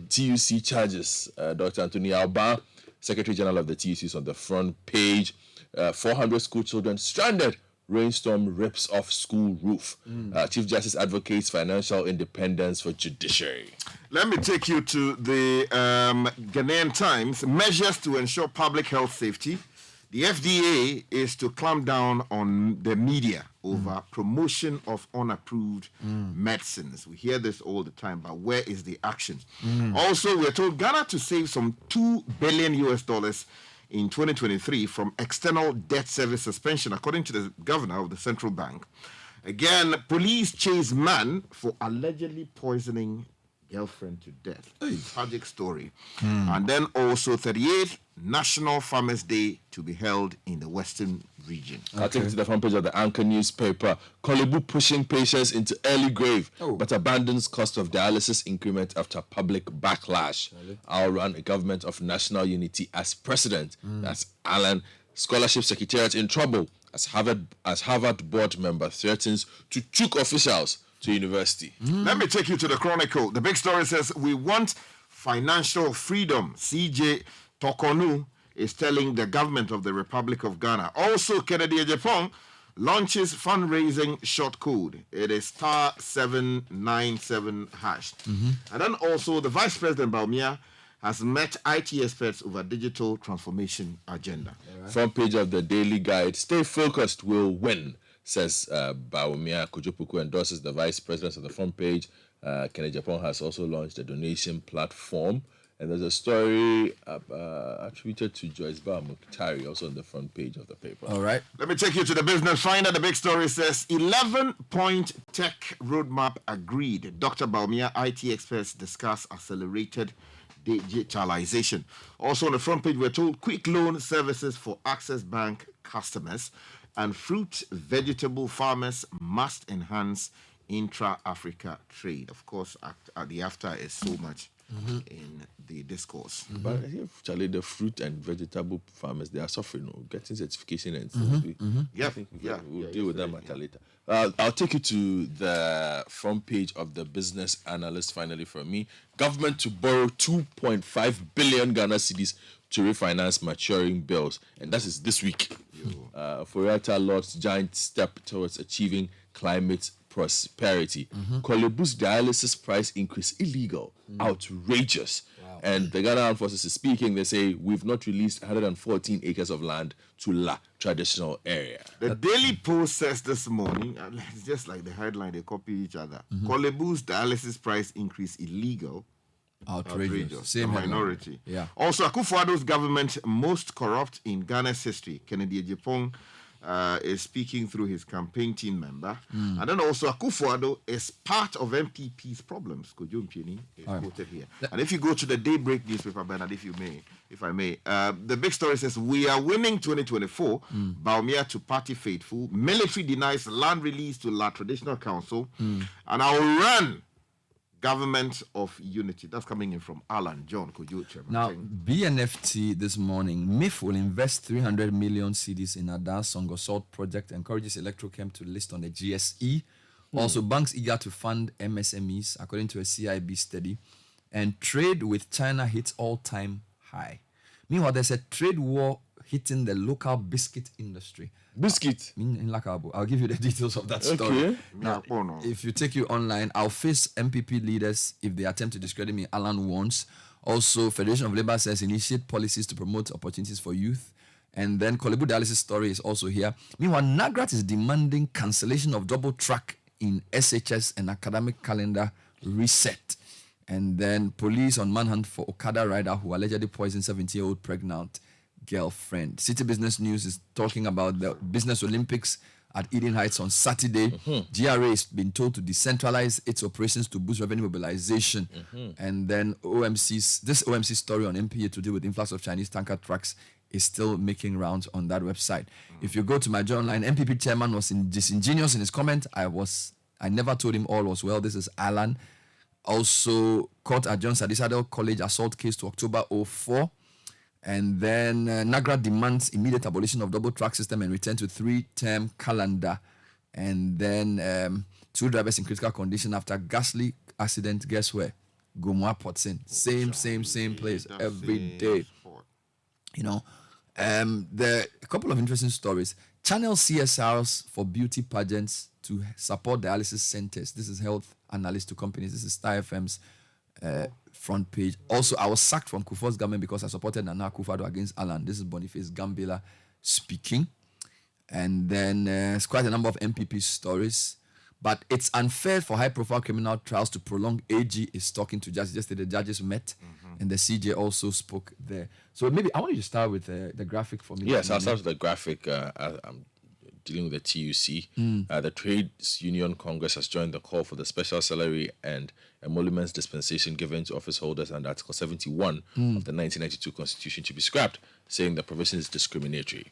TUC charges. Dr. Anthony Alba, Secretary General of the TUC, is on the front page. 400 school children stranded. Rainstorm rips off school roof. Chief Justice advocates financial independence for judiciary. Let me take you to the Ghanaian Times. Measures to ensure public health safety. The FDA is to clamp down on the media over promotion of unapproved medicines. We hear this all the time, but where is the action? Also, we're told Ghana to save some $2 billion in 2023 from external debt service suspension, according to the governor of the central bank. Again, police chase man for allegedly poisoning girlfriend to death. Tragic story. And then also 38th National Farmers Day to be held in the Western region. I'll take you to the front page of the Anchor newspaper. Kolebu pushing patients into early grave, but abandons cost of dialysis increment after public backlash. I'll run a government of national unity as president. That's Alan. Scholarship Secretariat in trouble as Harvard board member threatens to choke officials to university. Let me take you to the Chronicle. The big story says, we want financial freedom. CJ Tokonu is telling the government of the Republic of Ghana. Also, Kennedy Japan launches fundraising short code. It is *797#. And then also, the Vice President Baumia has met IT experts over digital transformation agenda. Front page of the Daily Guide. Stay focused, will win, says Baumia. Kujopuku endorses the vice president on the front page. Kennedy Japan has also launched a donation platform. And there's a story attributed to Joyce Bar Mukhtari, also on the front page of the paper. All right. Let me take you to the Business Finder. The big story says 11-point tech roadmap agreed. Dr. Baumia, IT experts discuss accelerated digitalization. Also on the front page, we're told quick loan services for Access Bank customers and fruit vegetable farmers must enhance intra-Africa trade. Of course, at the after is so much in the discourse. But Charlie, the fruit and vegetable farmers, they are suffering, getting certification and stuff. We'll deal with that matter later. I'll take you to the front page of the Business Analyst finally from me. Government to borrow 2.5 billion Ghana cedis to refinance maturing bills. And that is this week. Foriata Lord's giant step towards achieving climate prosperity. Kolebu's dialysis price increase illegal, outrageous. Wow. And the Ghana Armed Forces is speaking. They say we've not released 114 acres of land to La traditional area. The Daily Post says this morning, it's just like the headline, they copy each other. Kolebu's dialysis price increase illegal, outrageous. Same minority. Yeah. Also, Akufo-Addo's government most corrupt in Ghana's history. Kennedy Ejipong is speaking through his campaign team member. And then also Akufo-Addo is part of MPP's problems. Kojo Mpieni is quoted here. And if you go to the Daybreak newspaper, Bernard, if I may, the big story says, we are winning 2024. Baumia to party faithful. Military denies land release to La Traditional Council. And I will run Government of Unity. That's coming in from Alan John Kojo. Now, BNFT this morning, MIF will invest 300 million cedis in Adas Songo Salt project, encourages Electrochem to list on the GSE. Also, banks eager to fund MSMEs, according to a CIB study. And trade with China hits all-time high. Meanwhile, there's a trade war hitting the local biscuit industry. Biscuit? In Lakabo. I'll give you the details of that story. Now, if you take you online, I'll face MPP leaders if they attempt to discredit me, Alan warns. Also, Federation of Labour says initiate policies to promote opportunities for youth. And then Kolebu dialysis story is also here. Meanwhile, Nagrat is demanding cancellation of double track in SHS and academic calendar reset. And then police on manhunt for Okada rider who allegedly poisoned 17-year-old pregnant girlfriend. City Business News is talking about the Business Olympics at Eden Heights on Saturday. GRA has been told to decentralize its operations to boost revenue mobilization. And then this OMC story on MPA to do with influx of Chinese tanker trucks is still making rounds on that website. If you go to my journal line, MPP chairman was disingenuous in his comment. I never told him all was well. This is Alan. Also, court adjourns Adisadel College assault case to October 04. And then Nagra demands immediate abolition of double track system and return to 3-term calendar. And then 2 drivers in critical condition after ghastly accident. Guess where? Gomwa Potsin. Same place every day. You know, there are a couple of interesting stories. Channel CSRs for beauty pageants to support dialysis centers. This is health analyst to companies. This is Star FM's front page. Also, I was sacked from Kufuor's government because I supported Nana Akufo-Addo against Alan. This is Boniface Gambela speaking. And then it's quite a number of MPP stories. But it's unfair for high-profile criminal trials to prolong. AG is talking to judges. Yesterday, the judges met, and the CJ also spoke there. So maybe I want you to start with the graphic for me. Yes, I'll start with the graphic. I'm dealing with the TUC. The Trades Union Congress has joined the call for the special salary and emoluments dispensation given to office holders under Article 71 of the 1992 Constitution to be scrapped, saying the provision is discriminatory.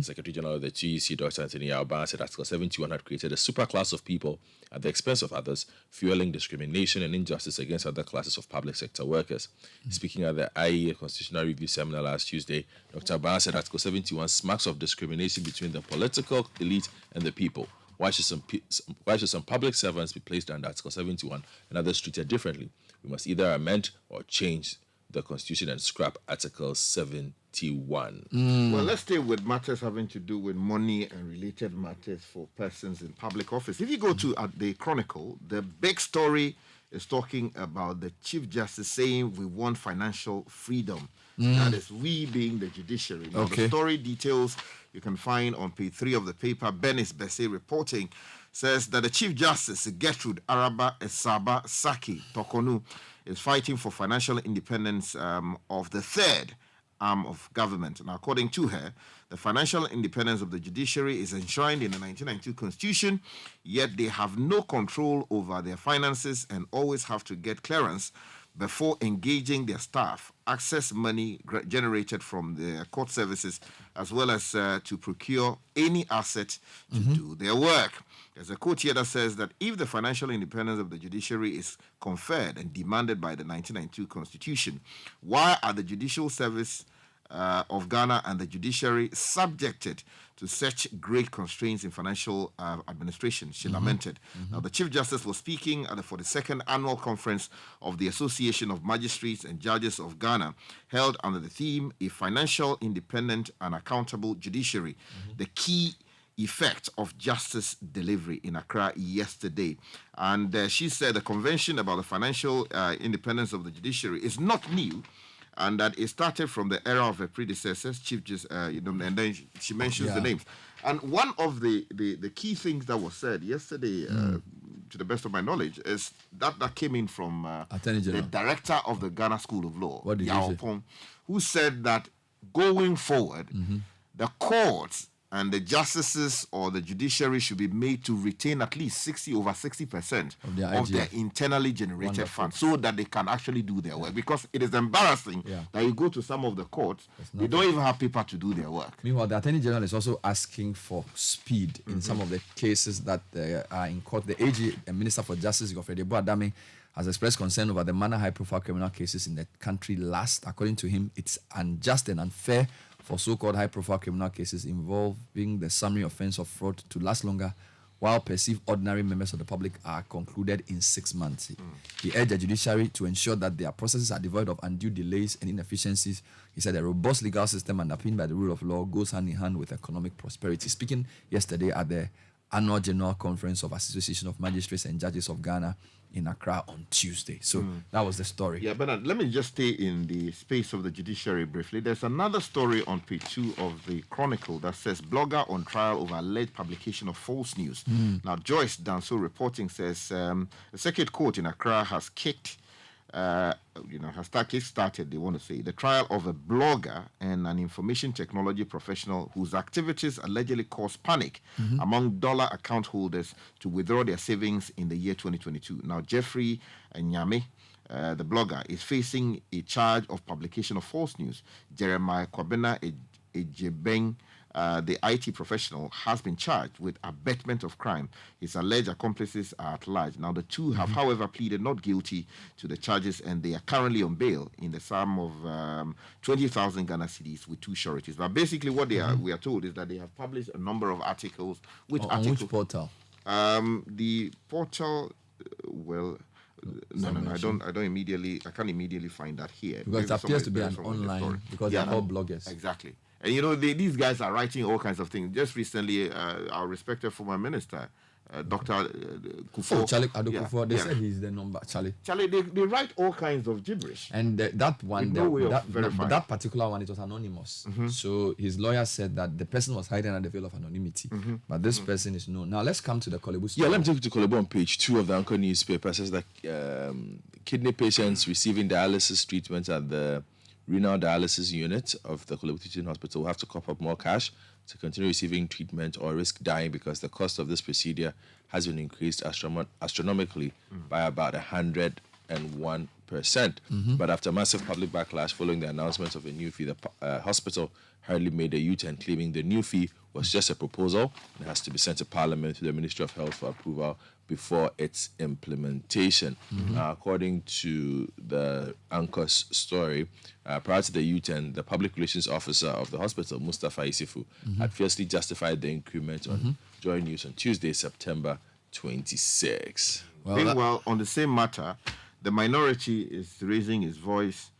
Secretary General of the TUC, Dr. Anthony Alban, said Article 71 had created a superclass of people at the expense of others, fueling discrimination and injustice against other classes of public sector workers. Speaking at the IEA Constitutional Review Seminar last Tuesday, Dr. Alban said Article 71 smacks of discrimination between the political elite and the people. Why should some public servants be placed under Article 71 and others treated differently? We must either amend or change the Constitution and scrap Article 71. Well, let's stay with matters having to do with money and related matters for persons in public office. If you go to the Chronicle, the big story is talking about the Chief Justice saying we want financial freedom. That is we being the judiciary. Now, the story details you can find on page 3 of the paper. Benis Besse reporting says that the Chief Justice, Gertrude Araba Esaba Saki Tokonu, is fighting for financial independence of the third arm of government. And according to her, the financial independence of the judiciary is enshrined in the 1992 Constitution, yet they have no control over their finances and always have to get clearance before engaging their staff, access money generated from their court services, as well as to procure any asset to do their work. There's a quote here that says that if the financial independence of the judiciary is conferred and demanded by the 1992 Constitution, why are the judicial service of Ghana and the judiciary subjected to such great constraints in financial administration, she lamented. Now, the Chief Justice was speaking at the 42nd Annual Conference of the Association of Magistrates and Judges of Ghana, held under the theme, A Financial, Independent and Accountable Judiciary, the key effect of justice delivery in Accra yesterday. And she said the convention about the financial independence of the judiciary is not new, and that it started from the era of her predecessors, Chief Justice, and then she mentions the names. And one of the key things that was said yesterday, to the best of my knowledge, is that came in from the director of the Ghana School of Law, Yao Pong, who said that going forward, the courts and the justices or the judiciary should be made to retain at least 60% of their internally generated funds, so that they can actually do their work. Because it is embarrassing that you go to some of the courts, they don't even have paper to do their work. Meanwhile, the Attorney General is also asking for speed in some of the cases that are in court. The AG, Minister for Justice, Godfrey Adame, has expressed concern over the manner high-profile criminal cases in the country last. According to him, it's unjust and unfair for so-called high-profile criminal cases involving the summary offense of fraud to last longer, while perceived ordinary members of the public are concluded in 6 months. He urged the judiciary to ensure that their processes are devoid of undue delays and inefficiencies. He said a robust legal system underpinned by the rule of law goes hand in hand with economic prosperity. Speaking yesterday at the Annual General Conference of Association of Magistrates and Judges of Ghana in Accra on Tuesday. So that was the story. Yeah, but let me just stay in the space of the judiciary briefly. There's another story on page 2 of the Chronicle that says blogger on trial over alleged publication of false news. Now, Joyce Danso reporting says the Circuit Court in Accra has started, they want to say, the trial of a blogger and an information technology professional whose activities allegedly caused panic among dollar account holders to withdraw their savings in the year 2022. Now, Jeffrey Nyame, the blogger, is facing a charge of publication of false news. Jeremiah Kwabena Ejebeng, the IT professional, has been charged with abetment of crime. His alleged accomplices are at large. Now, the two have, however, pleaded not guilty to the charges, and they are currently on bail in the sum of 20,000 Ghana cedis with 2 sureties. But basically, what we are told is that they have published a number of articles. On which portal? The portal, No. I can't immediately find that here. Because it appears to be an online, because they're all bloggers. Exactly. And these guys are writing all kinds of things. Just recently, our respected former minister, Dr. Kufo. Charlie Kufo, they said he's the number. Charlie, they write all kinds of gibberish. And that one, that particular one, it was anonymous. So his lawyer said that the person was hiding under the veil of anonymity. But this person is known. Now let's come to the Kolebu story. Yeah, let me take you to Kolebu on page 2 of the Anchor newspaper. It says that kidney patients receiving dialysis treatment at the renal dialysis unit of the Kolebu Teaching Hospital will have to cough up more cash to continue receiving treatment or risk dying because the cost of this procedure has been increased astronomically by about 101%. But after massive public backlash following the announcement of a new fee, the hospital hurriedly made a U-turn, claiming the new fee was just a proposal and has to be sent to Parliament to the Ministry of Health for approval before its implementation. According to the Anchor's story, prior to the U-turn, the public relations officer of the hospital, Mustafa Isifu, had fiercely justified the increment on Joy News on Tuesday, September 26. Well, on the same matter, the minority is raising its voice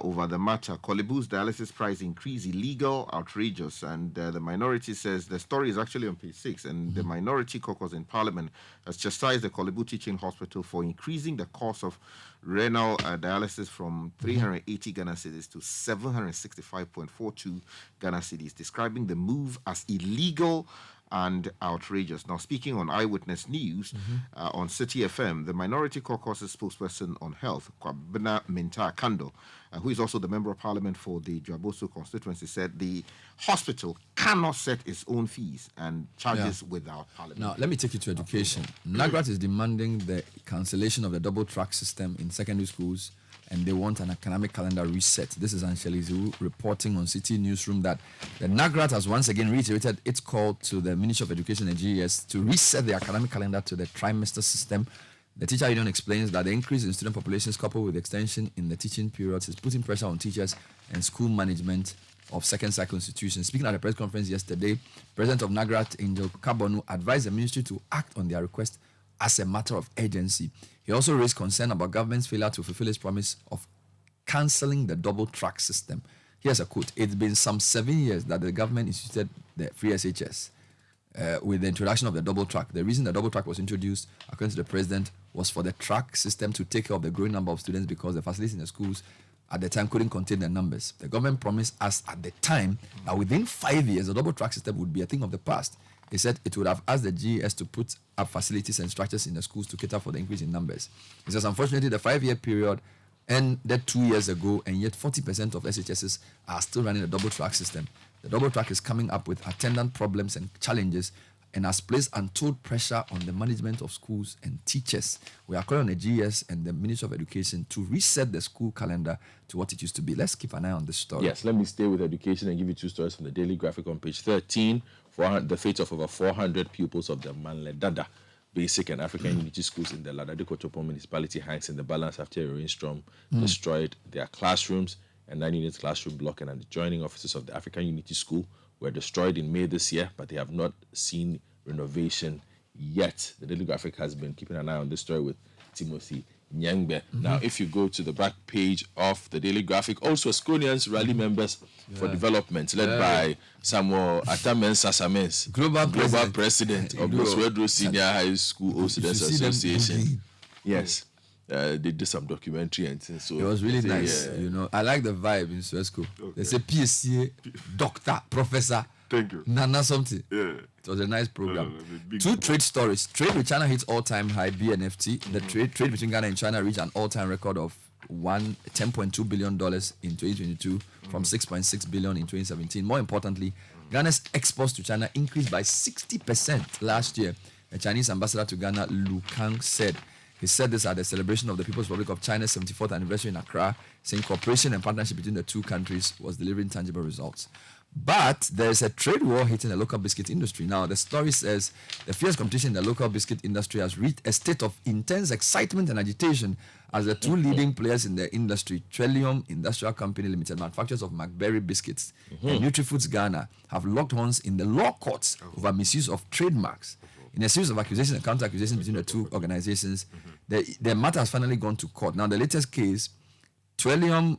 over the matter. Kolebu's dialysis price increase illegal, outrageous, and the minority says the story is actually on page 6, and the minority caucus in Parliament has chastised the Kolebu Teaching Hospital for increasing the cost of renal dialysis from 380 Ghana cedis to 765.42 Ghana cedis, describing the move as illegal and outrageous. Now, speaking on Eyewitness News on Citi FM, the Minority Caucus's spokesperson on health, Kwabena Minta Kando, who is also the Member of Parliament for the Dwaboso constituency, said the hospital cannot set its own fees and charges without Parliament. Now, let me take you to education. NAGRAT is demanding the cancellation of the double track system in secondary schools, and they want an academic calendar reset. This is Ansheli Ziwu reporting on Citi Newsroom that the NAGRAT has once again reiterated its call to the Ministry of Education and GES to reset the academic calendar to the trimester system. The teacher union explains that the increase in student populations coupled with extension in the teaching periods is putting pressure on teachers and school management of second cycle institutions. Speaking at a press conference yesterday, President of NAGRAT, Angel Kabonu, advised the ministry to act on their request as a matter of urgency. He also raised concern about government's failure to fulfill its promise of cancelling the double track system. Here's a quote: "It's been some 7 years that the government instituted the free SHS with the introduction of the double track. The reason the double track was introduced, according to the president, was for the track system to take care of the growing number of students because the facilities in the schools at the time couldn't contain the numbers. The government promised us at the time that within 5 years, the double track system would be a thing of the past. He said it would have asked the GES to put up facilities and structures in the schools to cater for the increase in numbers. He says, unfortunately, the 5-year period ended 2 years ago, and yet 40% of SHSs are still running a double track system. The double track is coming up with attendant problems and challenges and has placed untold pressure on the management of schools and teachers. We are calling on the GES and the Ministry of Education to reset the school calendar to what it used to be." Let's keep an eye on this story. Yes, let me stay with education and give you 2 stories from the Daily Graphic on page 13. The fate of over 400 pupils of the Manledada Basic and African Unity Schools in the Ladadikotopo municipality hangs in the balance after a rainstorm destroyed their classrooms. A 9-unit classroom block and adjoining offices of the African Unity School were destroyed in May this year, but they have not seen renovation yet. The Daily Graphic has been keeping an eye on this story with Timothy Nyangbe. Now, if you go to the back page of the Daily Graphic, also Sconians rally members for development, led by Samuel Atamen Sasamens, Global President of Boswedro Senior High School Students Association. Yes. They did some documentary and things. So it was really nice. I like the vibe in Swesco. Okay. There's a PSC, doctor, professor. Thank you. Nana something. Yeah. It was a nice program. 2 trade stories. Trade with China hits all-time high, BNFT. The trade between Ghana and China reached an all-time record of $10.2 billion in 2022 from $6.6 billion in 2017. More importantly, Ghana's exports to China increased by 60% last year. The Chinese ambassador to Ghana, Lu Kang, said. He said this at the celebration of the People's Republic of China's 74th anniversary in Accra, saying cooperation and partnership between the 2 countries was delivering tangible results. But there's a trade war hitting the local biscuit industry. Now, the story says the fierce competition in the local biscuit industry has reached a state of intense excitement and agitation as the 2 leading players in the industry, Trillium Industrial Company Limited, manufacturers of McBerry biscuits, and NutriFoods Ghana, have locked horns in the law courts over misuse of trademarks. In a series of accusations and counter-accusations between the 2 organizations, The matter has finally gone to court. Now, the latest case, Trillium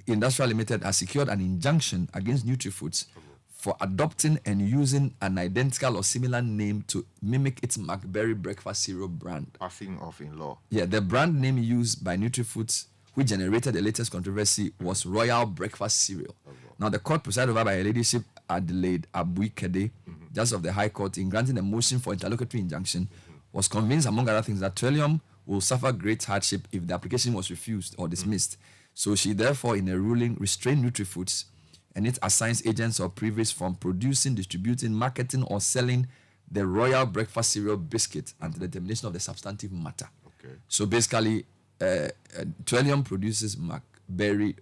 Industrial Limited has secured an injunction against NutriFoods for adopting and using an identical or similar name to mimic its McBerry breakfast cereal brand. Passing off in law. Yeah, the brand name used by NutriFoods, which generated the latest controversy, was Royal Breakfast Cereal. Now, the court presided over by Her Ladyship Adelaide Abuikede, Justice of the High Court, in granting a motion for interlocutory injunction, was convinced, among other things, that Trillium will suffer great hardship if the application was refused or dismissed. So she therefore, in a ruling, restrained NutriFoods and it assigns agents or privies from producing, distributing, marketing, or selling the Royal Breakfast Cereal biscuit until the determination of the substantive matter. Okay. So basically, Trillium produces McBerry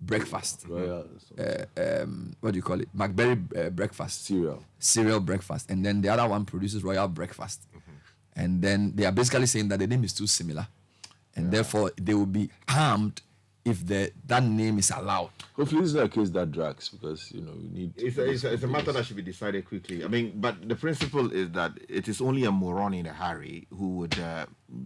breakfast. What do you call it? McBerry breakfast. Cereal breakfast. And then the other one produces Royal Breakfast. And then they are basically saying that the name is too similar. And therefore, they will be harmed if that name is allowed. Hopefully, this is not a case that drags, because we need. It's a matter that should be decided quickly. I mean, but the principle is that it is only a moron in a hurry who would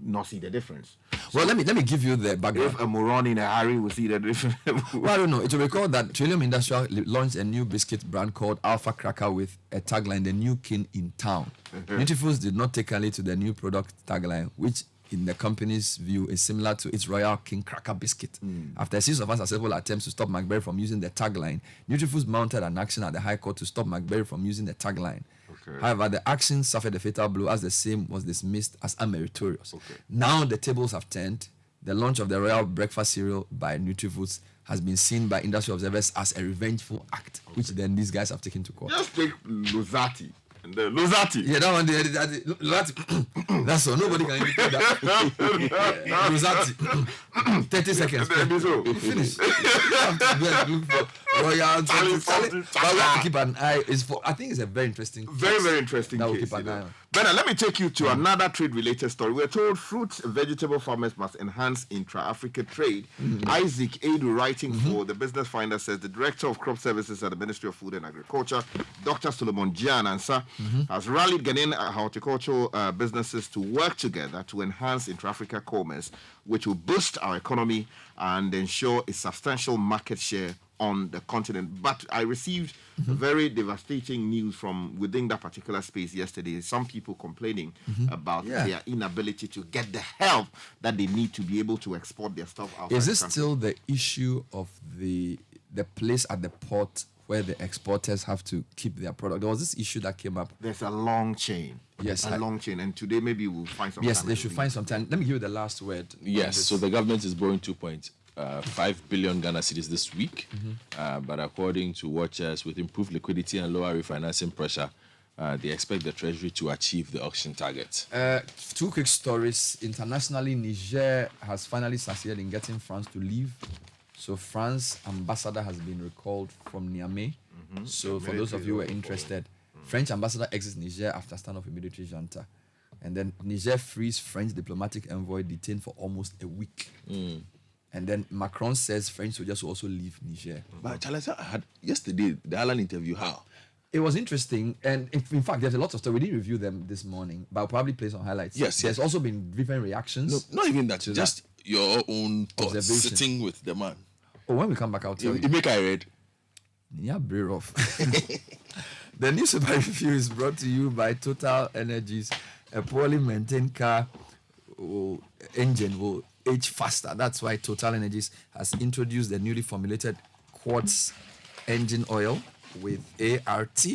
not see the difference. Well, let me give you the background. If a moron in a hurry will see the difference. Well, I don't know. It will be called that Trillium Industrial launched a new biscuit brand called Alpha Cracker with a tagline, "The New King in Town." NutriFoods did not take kindly to the new product tagline, which, in the company's view, is similar to its Royal King Cracker biscuit. After a series of unsuccessful attempts to stop McBerry from using the tagline, NutriFoods mounted an action at the High Court to stop McBerry from using the tagline. Okay. However, the action suffered a fatal blow as the same was dismissed as unmeritorious. Okay. Now the tables have turned. The launch of the Royal Breakfast Cereal by NutriFoods has been seen by industry observers as a revengeful act, which then these guys have taken to court. Just take Lozati. The Lozati. Yeah, that one. Lozati. That's all. Nobody can even do that. Lozati. 30 seconds. Finish. Look for royalty. But we have to keep an eye. I think it's a very interesting case. Very interesting that case. We'll keep an eye on. Bernard, let me take you to another trade-related story. We're told fruit and vegetable farmers must enhance intra-Africa trade. Isaac Edu, writing for the Business Finder, says the Director of Crop Services at the Ministry of Food and Agriculture, Dr. Solomon Jianansa, has rallied Ghanaian horticultural businesses to work together to enhance intra-Africa commerce, which will boost our economy and ensure a substantial market share on the continent. But I received very devastating news from within that particular space yesterday. Some people complaining about their inability to get the help that they need to be able to export their stuff out. Is this still the issue of the place at the port where the exporters have to keep their product? There was this issue that came up. There's a long chain. Yes. A long chain. And today maybe we'll find some time. Yes, they should find some time. Let me give you the last word. Yes, so the government is borrowing 2.5 billion Ghana cedis this week. But according to watchers, with improved liquidity and lower refinancing pressure, they expect the Treasury to achieve the auction target. Two quick stories. Internationally, Niger has finally succeeded in getting France to leave. So France ambassador has been recalled from Niamey. So for those of you who are interested, French ambassador exits Niger after standoff with military junta. And then Niger frees French diplomatic envoy detained for almost a week. And then Macron says French soldiers will also leave Niger. But Charles, I had yesterday the Alan interview. How? It was interesting, and in fact, there's a lot of stuff. We didn't review them this morning, but I'll probably play some highlights. Yes, there's also been different reactions. No, not even that. Just your own thoughts sitting with the man. Oh, when we come back, I'll tell you. You make I read. Yeah, very rough. The newspaper review is brought to you by Total Energies. A poorly maintained car engine will age faster. That's why Total Energies has introduced the newly formulated quartz engine oil with ART